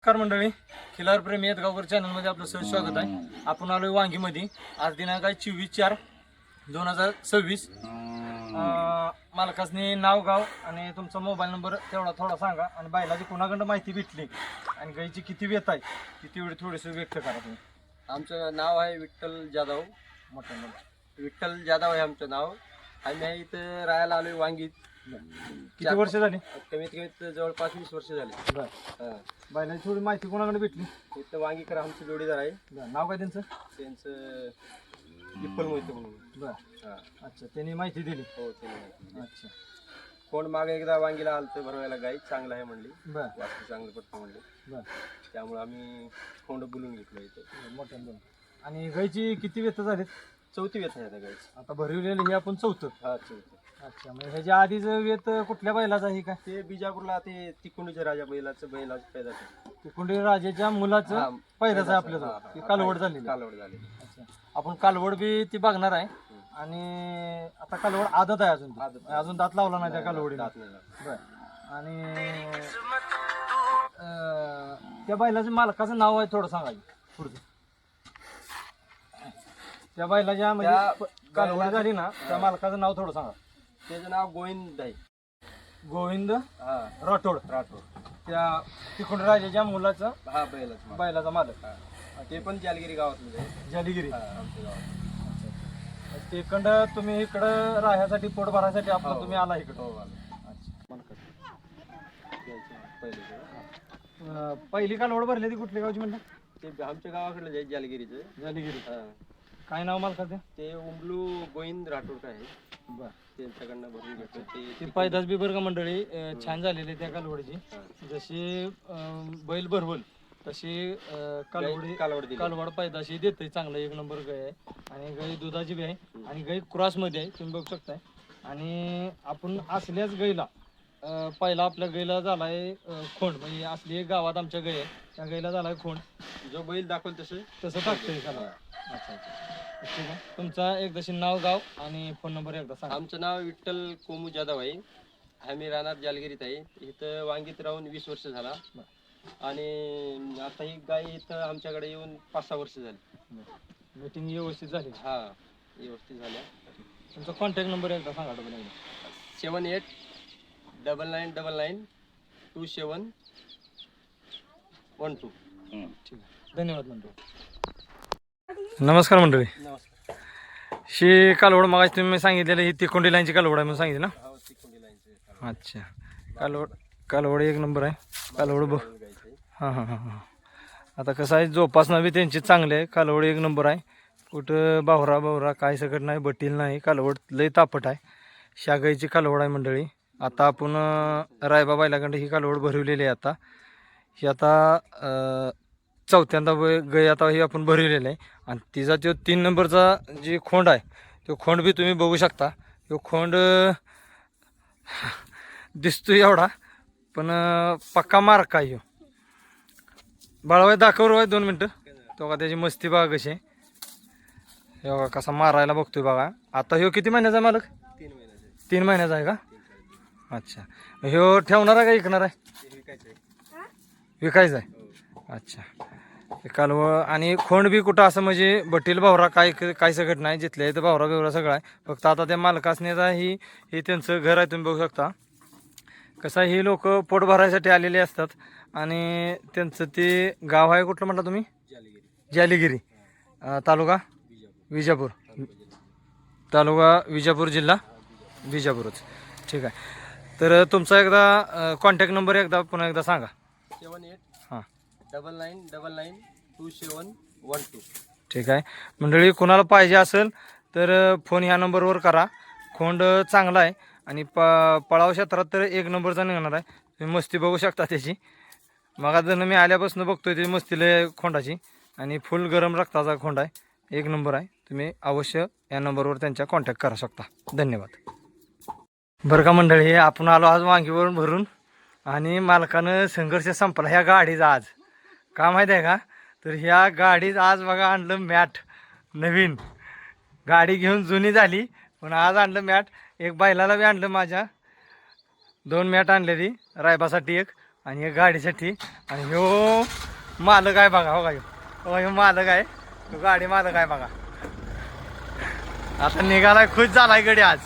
नमस्कार मंडळी, खिलार प्रेमी येतगावकर चॅनलमध्ये आपलं सहज स्वागत आहे. आपण आलोय वांगीमध्ये. आज दिनांक आहे 24/4/2026. मालकासनी नाव गाव आणि तुमचा मोबाईल नंबर तेवढा थोडा सांगा आणि बैलाची कोणाकडं माहिती भेटली आणि गाईची किती वेत आहे ती तेवढी थोडीशी व्यक्त करा तुम्ही. आमचं नाव आहे विठ्ठल जाधव. मोठ्या नंबर विठ्ठल जाधव आहे आमचं नाव. आम्ही इथं राहायला आलोय वांगीत. किती वर्ष झाली? कमीत कमीत जवळपास 20 वर्ष झाली. बरं. बैलाची थोडी माहिती कोणाकडे भेटली? इथं वांगीकर आमचे जोडीदार आहे. नाव काय त्यांचं? त्यांचं विठ्ठल मोहिते म्हणून. बरं. हां, अच्छा, त्यांनी माहिती दिली. हो ते. अच्छा, कोण मागे एकदा वांगीला आलं भरवायला, गाई चांगलं आहे म्हणली, बरं वास्तू चांगलं पडतं म्हणली. बरं. त्यामुळे आम्ही खोंड बोलून घेतलं इथं. मोठ्या दोन. आणि गाईची किती वेत झालीत? 4थी वेत आहे आता गाईची. आता भरविलेलं हे आपण 4थं. हा 4थी. अच्छा, म्हणजे ह्याच्या आधीचं वेत कुठल्या बैलाचं आहे काय? ते बिजापूरला ते तिकुंडीच्या राजा बैलाचं पैदा झालं. तिकुंडी राजाच्या मुलाचं पहिल्याच आहे आपल्याला. ती कालवड झालेली. कालवड झाली. अच्छा, आपण कालवड बी ती बघणार आहे. आणि आता कालवड आदत आहे अजून ती. अजून दात लावला नाही त्या कालवडीला. दात नाही लावला. बरं. आणि त्या बैलाच्या मालकाचं नाव आहे थोडं सांगायचं पुढचं. त्या बैलाच्या म्हणजे कालवड झाली ना, त्या मालकाचं नाव थोडं सांगा. त्याचं नाव गोविंद आहे. गोविंद हा राठोड. त्या तिकुंडी राजाच्या मुलाचं हा बैलाच बैलाचा मालक. ते पण जालगिरी गावातलं आहे. जालिगिरी. आमच्या गावात. तिकंड तुम्ही इकडं राहण्यासाठी पोट भरायसाठी आपण तुम्ही आला इकडं. हो पहिली कालवड भरली ती कुठल्या गावची म्हणलं? ते आमच्या गावाकडलं आहे जालगिरीचं. जालिगिरी. हा. काय नाव मालकाचं? ते उमलू गोविंद राठोड आहे. बरं. त्यांच्याकडनं भरून घेतो. ती पैदास बी बरं का मंडळी छान झालेली आहे त्या कालवडीची. जशी बैल भरवल तशी कालवड पैदाशी देते. चांगलं 1 नंबर गाय आहे. आणि गाई दुधाची बी आहे आणि गाई क्रॉसमध्ये आहे, तुम्ही बघू शकताय. आणि आपण असल्याच गाईला पहिला आपल्या गाईला झालाय खोंड, म्हणजे असली एक गावात आमच्या गाई आहे, त्या गाईला झालाय खोंड. जो बैल दाखवल तसं टाकतोय त्याला. अच्छा अच्छा, ठीक आहे. तुमचा एकदाशी नाव गाव आणि फोन नंबर एकदा सांगा. आमचं नाव विठ्ठल कोमू जाधव आहे. आम्ही राहणार जालगिरीत आहे. इथं वांगीत राहून 20 वर्ष झाला. आणि आता ही गाय इथं आमच्याकडे येऊन 5-6 वर्ष झाली. मीटिंग व्यवस्थित झाली? हा, व्यवस्थित झाल्या. तुमचा कॉन्टॅक्ट नंबर एकदा सांगा. 78992712. ठीक आहे, धन्यवाद मंडळी. नमस्कार मंडळी. नमस्कार. शी कालवड मग तुम्ही सांगितलेलं ही तिकोंडी लाईनची कालवड आहे म्हणून सांगितलं ना? हो, तिकुंडी लाईनचे. अच्छा, कालवड 1 नंबर आहे. कालवड बघ. हां हां हां हां. आता कसं आहे, जोपासना बी त्यांची चांगली आहे. कालवड 1 नंबर आहे. कुठं बावरा काय सकट नाही, बटील नाही. कालवड लय तापट आहे. शागाईची कालवड आहे मंडळी. आता आपण रायबा बैलाकडे ही कालवड भरवलेली आहे. आता ही आता 4थ्यांदा गाय आता ही आपण भरवलेलं आहे. आणि तिचा तो 3 नंबरचा जी खोंड आहे तो खोंड बी तुम्ही बघू शकता. तो खोंड दिसतो एवढा, पण पक्का मार्क आहे. बाळाबाई दाखव रे 2 मिनटं. तो का त्याची मस्ती बघा कशी आहे. बघा कसा मारायला बघतोय बघा. आता ह्यो किती महिन्याचा मालक? 3 महिन्याचे. 3 महिन्याचा आहे का? अच्छा, ह्यो ठेवणार आहे का विकणार आहे? विकायचा आहे. अच्छा, कालवड आणि खोंड बी कुठं असं म्हणजे बटील भावरा काय सगळं नाही. जिथल्या इथं भावरा बिवरा सगळा आहे. फक्त आता त्या मालकासनेचा हे त्यांचं घर आहे, तुम्ही बघू शकता. कसं हे लोक पोट भरायसाठी आलेले असतात. आणि त्यांचं ते गाव आहे कुठलं म्हटलं तुम्ही? जालिगिरी. तालुका विजापूर. तालुका विजापूर, जिल्हा विजापूरच. ठीक आहे. तर तुमचा एकदा कॉन्टॅक्ट नंबर एकदा पुन्हा एकदा सांगा. 7899992712. ठीक आहे मंडळी, कोणाला पाहिजे असेल तर फोन ह्या नंबरवर करा. खोंड चांगला आहे आणि पळाव क्षेत्रात तर 1 नंबरचा निघणार आहे. तुम्ही मस्ती बघू शकता त्याची. मग जर मी आल्यापासून बघतोय ती मस्तीला खोंडाची. आणि फुल गरम रक्ताचा खोंड आहे. 1 नंबर आहे. तुम्ही अवश्य या नंबरवर त्यांच्या कॉन्टॅक्ट करू शकता. धन्यवाद. बरं का मंडळी, आपण आलो आज वांगीवरून भरून आणि मालकानं संघर्ष संपला ह्या गाडीचा आज. का माहीत आहे का? तर ह्या गाडीत आज बघा आणलं मॅट नवीन. गाडी घेऊन जुनी झाली, पण आज आणलं मॅट. एक बैलाला बी आणलं माझ्या. 2 मॅट आणलेली रायबासाठी एक आणि एक गाडीसाठी. आणि ह्यो मालक आहे बघा, हो का ह्यो मालक आहे, तो गाडी मालक आहे बघा. आता निघालाय, खुश झालाय गडी आज.